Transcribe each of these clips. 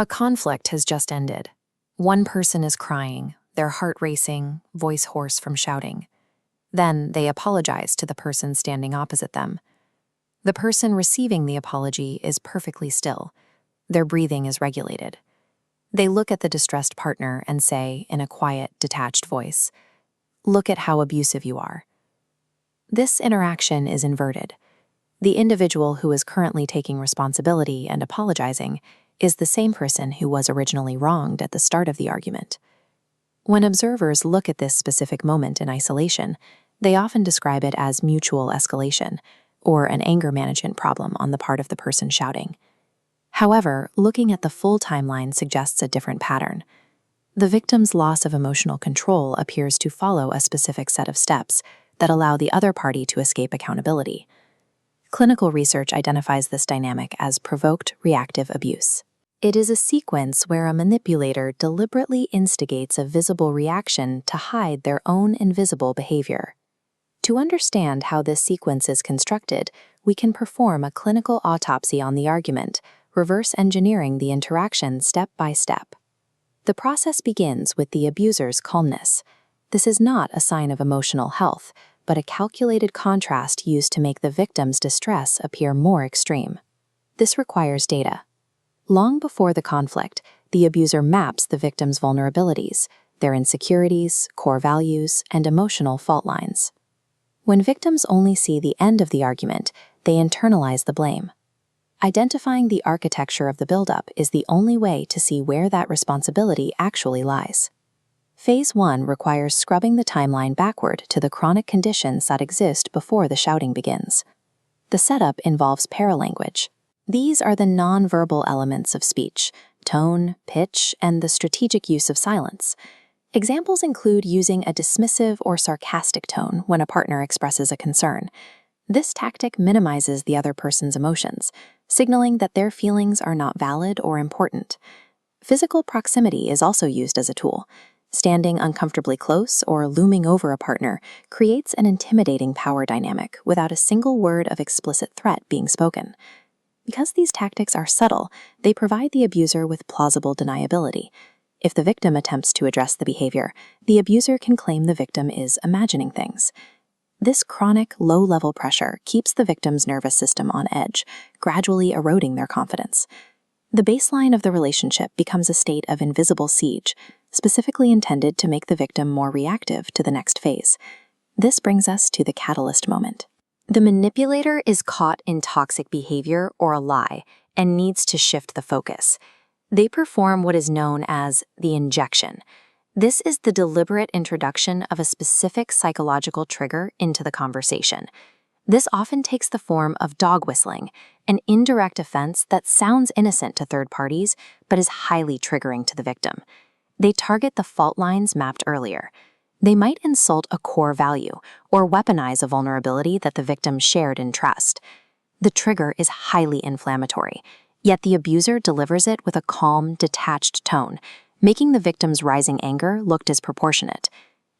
A conflict has just ended. One person is crying, their heart racing, voice hoarse from shouting. Then they apologize to the person standing opposite them. The person receiving the apology is perfectly still. Their breathing is regulated. They look at the distressed partner and say, in a quiet, detached voice, "Look at how abusive you are." This interaction is inverted. The individual who is currently taking responsibility and apologizing is the same person who was originally wronged at the start of the argument. When observers look at this specific moment in isolation, they often describe it as mutual escalation, or an anger management problem on the part of the person shouting. However, looking at the full timeline suggests a different pattern. The victim's loss of emotional control appears to follow a specific set of steps that allow the other party to escape accountability. Clinical research identifies this dynamic as provoked reactive abuse. It is a sequence where a manipulator deliberately instigates a visible reaction to hide their own invisible behavior. To understand how this sequence is constructed, we can perform a clinical autopsy on the argument, reverse engineering the interaction step by step. The process begins with the abuser's calmness. This is not a sign of emotional health, but a calculated contrast used to make the victim's distress appear more extreme. This requires data. Long before the conflict, the abuser maps the victim's vulnerabilities, their insecurities, core values, and emotional fault lines. When victims only see the end of the argument, they internalize the blame. Identifying the architecture of the buildup is the only way to see where that responsibility actually lies. Phase 1 requires scrubbing the timeline backward to the chronic conditions that exist before the shouting begins. The setup involves paralanguage. These are the nonverbal elements of speech: tone, pitch, and the strategic use of silence. Examples include using a dismissive or sarcastic tone when a partner expresses a concern. This tactic minimizes the other person's emotions, signaling that their feelings are not valid or important. Physical proximity is also used as a tool. Standing uncomfortably close or looming over a partner creates an intimidating power dynamic without a single word of explicit threat being spoken. Because these tactics are subtle, they provide the abuser with plausible deniability. If the victim attempts to address the behavior, the abuser can claim the victim is imagining things. This chronic, low-level pressure keeps the victim's nervous system on edge, gradually eroding their confidence. The baseline of the relationship becomes a state of invisible siege, specifically intended to make the victim more reactive to the next phase. This brings us to the catalyst moment. The manipulator is caught in toxic behavior or a lie and needs to shift the focus. They perform what is known as the injection. This is the deliberate introduction of a specific psychological trigger into the conversation. This often takes the form of dog whistling, an indirect offense that sounds innocent to third parties but is highly triggering to the victim. They target the fault lines mapped earlier. They might insult a core value or weaponize a vulnerability that the victim shared in trust. The trigger is highly inflammatory, yet the abuser delivers it with a calm, detached tone, making the victim's rising anger look disproportionate.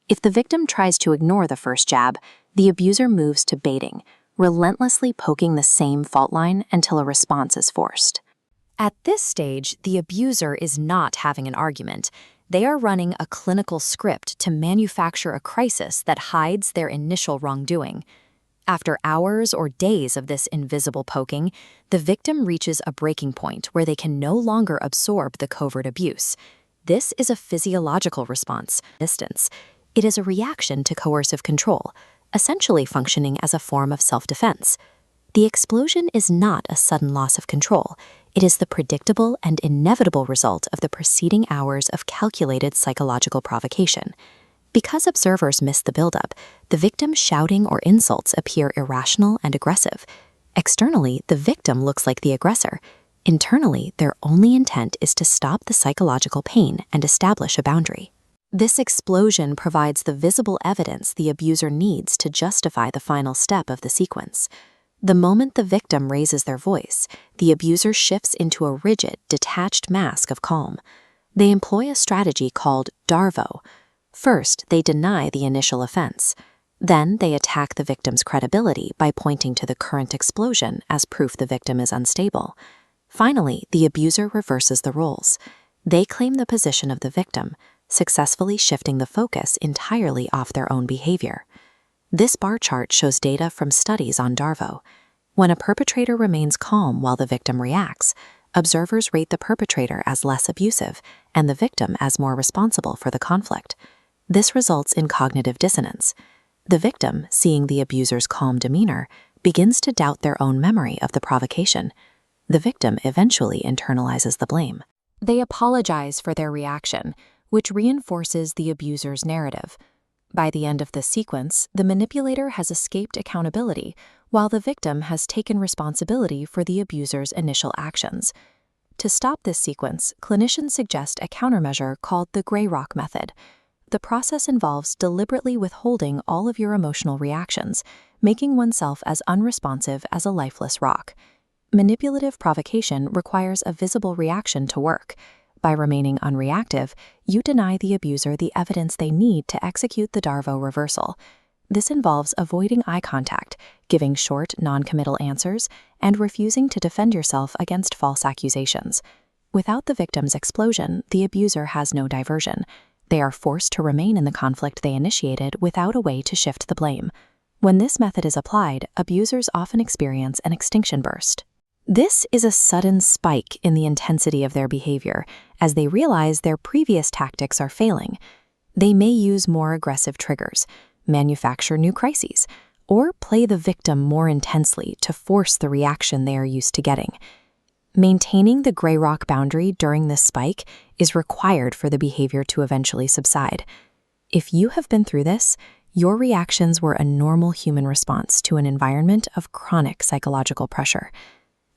If the victim tries to ignore the first jab, the abuser moves to baiting, relentlessly poking the same fault line until a response is forced. At this stage, the abuser is not having an argument. They are running a clinical script to manufacture a crisis that hides their initial wrongdoing. After hours or days of this invisible poking, the victim reaches a breaking point where they can no longer absorb the covert abuse. This is a physiological response, distance. It is a reaction to coercive control, essentially functioning as a form of self-defense. The explosion is not a sudden loss of control. It is the predictable and inevitable result of the preceding hours of calculated psychological provocation. Because observers miss the buildup, the victim's shouting or insults appear irrational and aggressive. Externally, the victim looks like the aggressor. Internally, their only intent is to stop the psychological pain and establish a boundary. This explosion provides the visible evidence the abuser needs to justify the final step of the sequence. The moment the victim raises their voice, the abuser shifts into a rigid, detached mask of calm. They employ a strategy called DARVO. First, they deny the initial offense. Then they attack the victim's credibility by pointing to the current explosion as proof the victim is unstable. Finally, the abuser reverses the roles. They claim the position of the victim, successfully shifting the focus entirely off their own behavior. This bar chart shows data from studies on DARVO. When a perpetrator remains calm while the victim reacts, observers rate the perpetrator as less abusive and the victim as more responsible for the conflict. This results in cognitive dissonance. The victim, seeing the abuser's calm demeanor, begins to doubt their own memory of the provocation. The victim eventually internalizes the blame. They apologize for their reaction, which reinforces the abuser's narrative. By the end of the sequence, the manipulator has escaped accountability, while the victim has taken responsibility for the abuser's initial actions. To stop this sequence, clinicians suggest a countermeasure called the gray rock method. The process involves deliberately withholding all of your emotional reactions, making oneself as unresponsive as a lifeless rock. Manipulative provocation requires a visible reaction to work. By remaining unreactive, you deny the abuser the evidence they need to execute the DARVO reversal. This involves avoiding eye contact, giving short, non-committal answers, and refusing to defend yourself against false accusations. Without the victim's explosion, the abuser has no diversion. They are forced to remain in the conflict they initiated without a way to shift the blame. When this method is applied, abusers often experience an extinction burst. This is a sudden spike in the intensity of their behavior as they realize their previous tactics are failing. They may use more aggressive triggers, manufacture new crises, or play the victim more intensely to force the reaction they are used to getting. Maintaining the gray rock boundary during this spike is required for the behavior to eventually subside. If you have been through this, your reactions were a normal human response to an environment of chronic psychological pressure.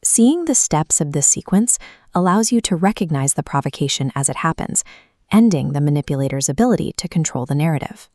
Seeing the steps of this sequence allows you to recognize the provocation as it happens, ending the manipulator's ability to control the narrative.